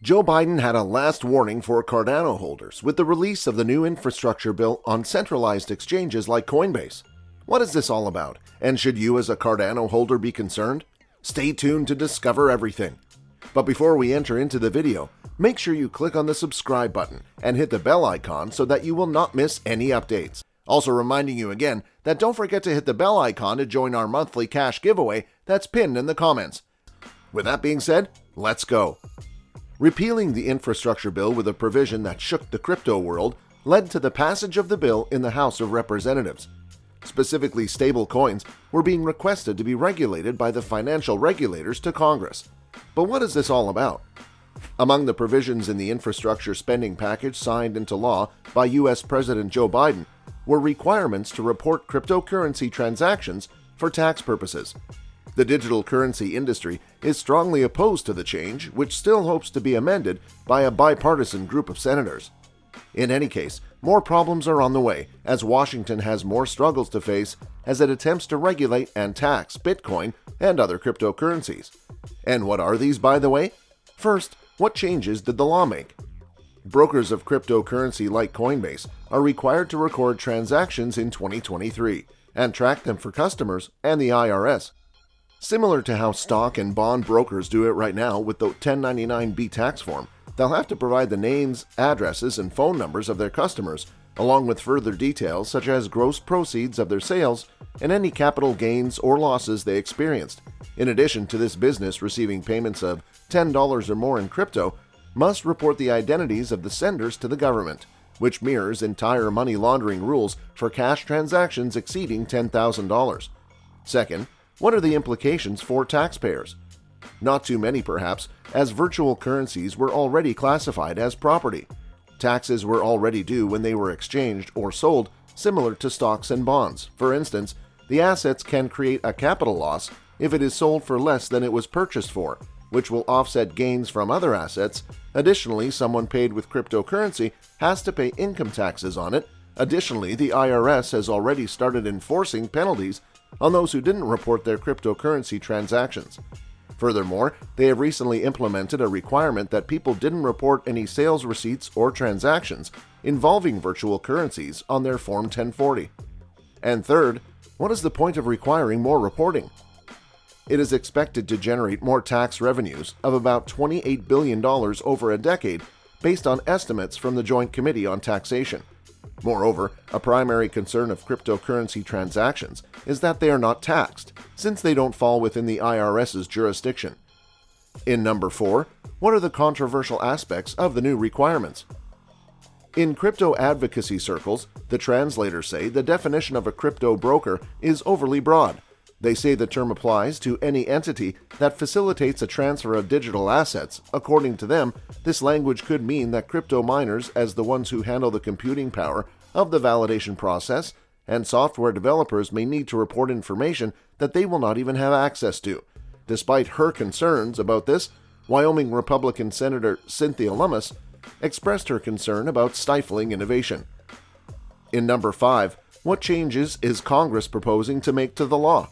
Joe Biden had a last warning for Cardano holders with the release of the new infrastructure bill on centralized exchanges like Coinbase. What is this all about, and should you as a Cardano holder be concerned? Stay tuned to discover everything. But before we enter into the video, make sure you click on the subscribe button and hit the bell icon so that you will not miss any updates. Also reminding you again that don't forget to hit the bell icon to join our monthly cash giveaway that's pinned in the comments. With that being said, let's go. Repealing the infrastructure bill with a provision that shook the crypto world led to the passage of the bill in the House of Representatives. Specifically, stable coins were being requested to be regulated by the financial regulators to Congress. But what is this all about? Among the provisions in the infrastructure spending package signed into law by U.S. President Joe Biden were requirements to report cryptocurrency transactions for tax purposes. The digital currency industry is strongly opposed to the change, which still hopes to be amended by a bipartisan group of senators. In any case, more problems are on the way, as Washington has more struggles to face as it attempts to regulate and tax Bitcoin and other cryptocurrencies. And what are these, by the way? First, what changes did the law make? Brokers of cryptocurrency like Coinbase are required to record transactions in 2023 and track them for customers and the IRS. Similar to how stock and bond brokers do it right now with the 1099-B tax form, they'll have to provide the names, addresses, and phone numbers of their customers, along with further details such as gross proceeds of their sales and any capital gains or losses they experienced. In addition to this business receiving payments of $10 or more in crypto, must report the identities of the senders to the government, which mirrors entire money laundering rules for cash transactions exceeding $10,000. Second, what are the implications for taxpayers? Not too many, perhaps, as virtual currencies were already classified as property. Taxes were already due when they were exchanged or sold, similar to stocks and bonds. For instance, the assets can create a capital loss if it is sold for less than it was purchased for, which will offset gains from other assets. Additionally, someone paid with cryptocurrency has to pay income taxes on it. Additionally, the IRS has already started enforcing penalties on those who didn't report their cryptocurrency transactions. Furthermore, they have recently implemented a requirement that people didn't report any sales receipts or transactions involving virtual currencies on their Form 1040. And third, what is the point of requiring more reporting? It is expected to generate more tax revenues of about $28 billion over a decade based on estimates from the Joint Committee on Taxation. Moreover, a primary concern of cryptocurrency transactions is that they are not taxed, since they don't fall within the IRS's jurisdiction. In number 4, what are the controversial aspects of the new requirements? In crypto advocacy circles, the translators say the definition of a crypto broker is overly broad. They say the term applies to any entity that facilitates a transfer of digital assets. According to them, this language could mean that crypto miners, as the ones who handle the computing power of the validation process, and software developers may need to report information that they will not even have access to. Despite her concerns about this, Wyoming Republican Senator Cynthia Lummis expressed her concern about stifling innovation. In number 5, what changes is Congress proposing to make to the law?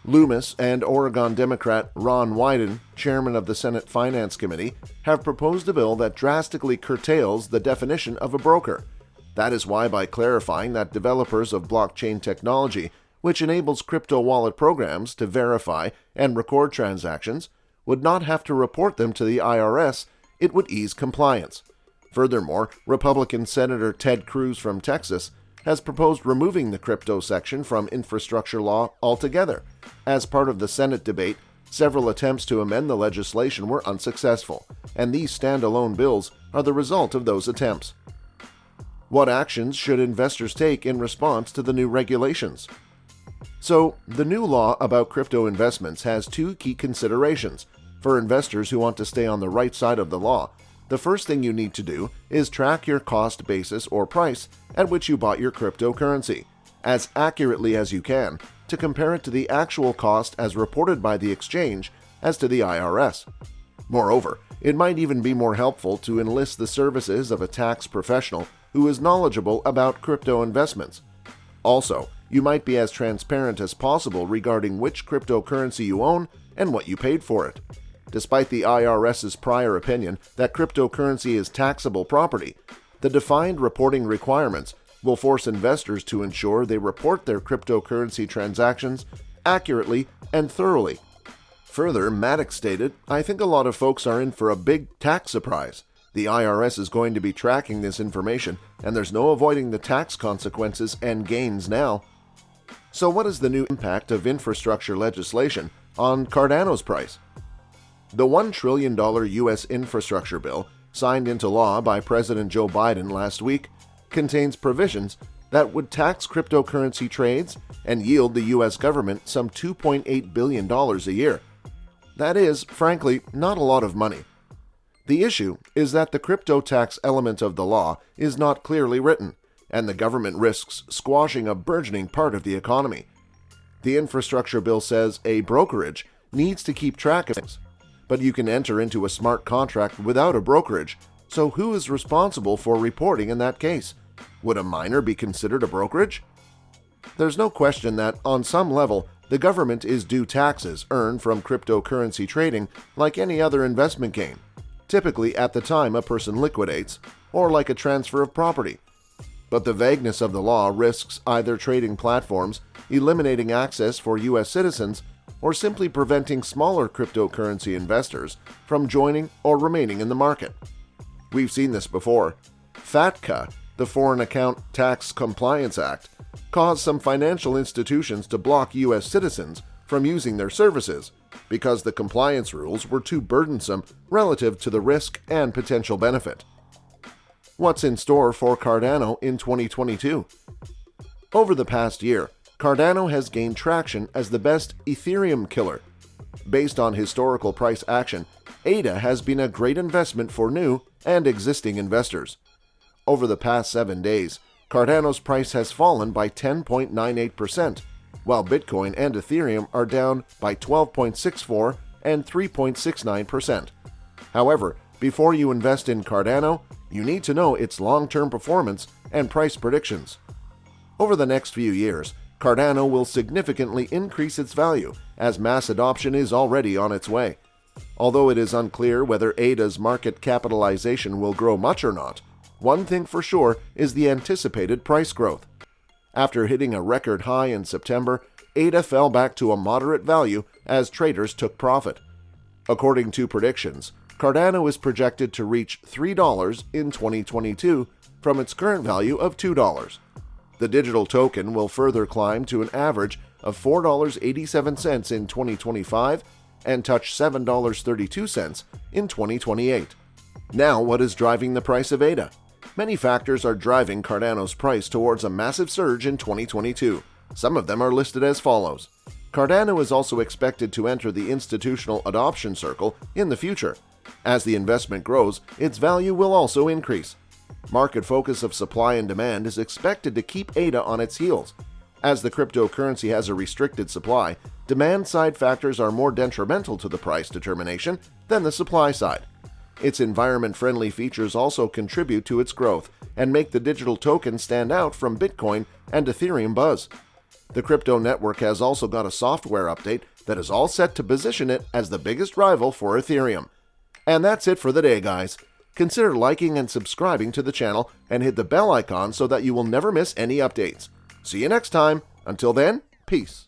Loomis and Oregon Democrat Ron Wyden, chairman of the Senate Finance Committee, have proposed a bill that drastically curtails the definition of a broker. That is why, by clarifying that developers of blockchain technology, which enables crypto wallet programs to verify and record transactions, would not have to report them to the IRS, it would ease compliance. Furthermore, Republican Senator Ted Cruz from Texas has proposed removing the crypto section from infrastructure law altogether. As part of the Senate debate, several attempts to amend the legislation were unsuccessful, and these standalone bills are the result of those attempts. What actions should investors take in response to the new regulations? So, the new law about crypto investments has 2 key considerations. For investors who want to stay on the right side of the law, the first thing you need to do is track your cost basis or price at which you bought your cryptocurrency, as accurately as you can, to compare it to the actual cost as reported by the exchange as to the IRS. Moreover, it might even be more helpful to enlist the services of a tax professional who is knowledgeable about crypto investments. Also, you might be as transparent as possible regarding which cryptocurrency you own and what you paid for it. Despite the IRS's prior opinion that cryptocurrency is taxable property, the defined reporting requirements will force investors to ensure they report their cryptocurrency transactions accurately and thoroughly. Further, Maddox stated, "I think a lot of folks are in for a big tax surprise. The IRS is going to be tracking this information, and there's no avoiding the tax consequences and gains now." So what is the new impact of infrastructure legislation on Cardano's price? The $1 trillion U.S. infrastructure bill, signed into law by President Joe Biden last week, contains provisions that would tax cryptocurrency trades and yield the U.S. government some $2.8 billion a year. That is, frankly, not a lot of money. The issue is that the crypto tax element of the law is not clearly written, and the government risks squashing a burgeoning part of the economy. The infrastructure bill says a brokerage needs to keep track of things, but you can enter into a smart contract without a brokerage, so who is responsible for reporting in that case? Would a miner be considered a brokerage? There's no question that, on some level, the government is due taxes earned from cryptocurrency trading like any other investment gain, typically at the time a person liquidates, or like a transfer of property. But the vagueness of the law risks either trading platforms eliminating access for U.S. citizens or simply preventing smaller cryptocurrency investors from joining or remaining in the market. We've seen this before. FATCA, the Foreign Account Tax Compliance Act, caused some financial institutions to block U.S. citizens from using their services because the compliance rules were too burdensome relative to the risk and potential benefit. What's in store for Cardano in 2022? Over the past year, Cardano has gained traction as the best Ethereum killer. Based on historical price action, ADA has been a great investment for new and existing investors. Over the past 7 days, Cardano's price has fallen by 10.98%, while Bitcoin and Ethereum are down by 12.64% and 3.69%. However, before you invest in Cardano, you need to know its long-term performance and price predictions. Over the next few years, Cardano will significantly increase its value as mass adoption is already on its way. Although it is unclear whether ADA's market capitalization will grow much or not, one thing for sure is the anticipated price growth. After hitting a record high in September, ADA fell back to a moderate value as traders took profit. According to predictions, Cardano is projected to reach $3 in 2022 from its current value of $2. The digital token will further climb to an average of $4.87 in 2025 and touch $7.32 in 2028. Now, what is driving the price of ADA? Many factors are driving Cardano's price towards a massive surge in 2022. Some of them are listed as follows. Cardano is also expected to enter the institutional adoption circle in the future. As the investment grows, its value will also increase. Market focus of supply and demand is expected to keep ADA on its heels. As the cryptocurrency has a restricted supply, demand-side factors are more detrimental to the price determination than the supply side. Its environment-friendly features also contribute to its growth and make the digital token stand out from Bitcoin and Ethereum buzz. The crypto network has also got a software update that is all set to position it as the biggest rival for Ethereum. And that's it for the day, guys. Consider liking and subscribing to the channel and hit the bell icon so that you will never miss any updates. See you next time. Until then, peace.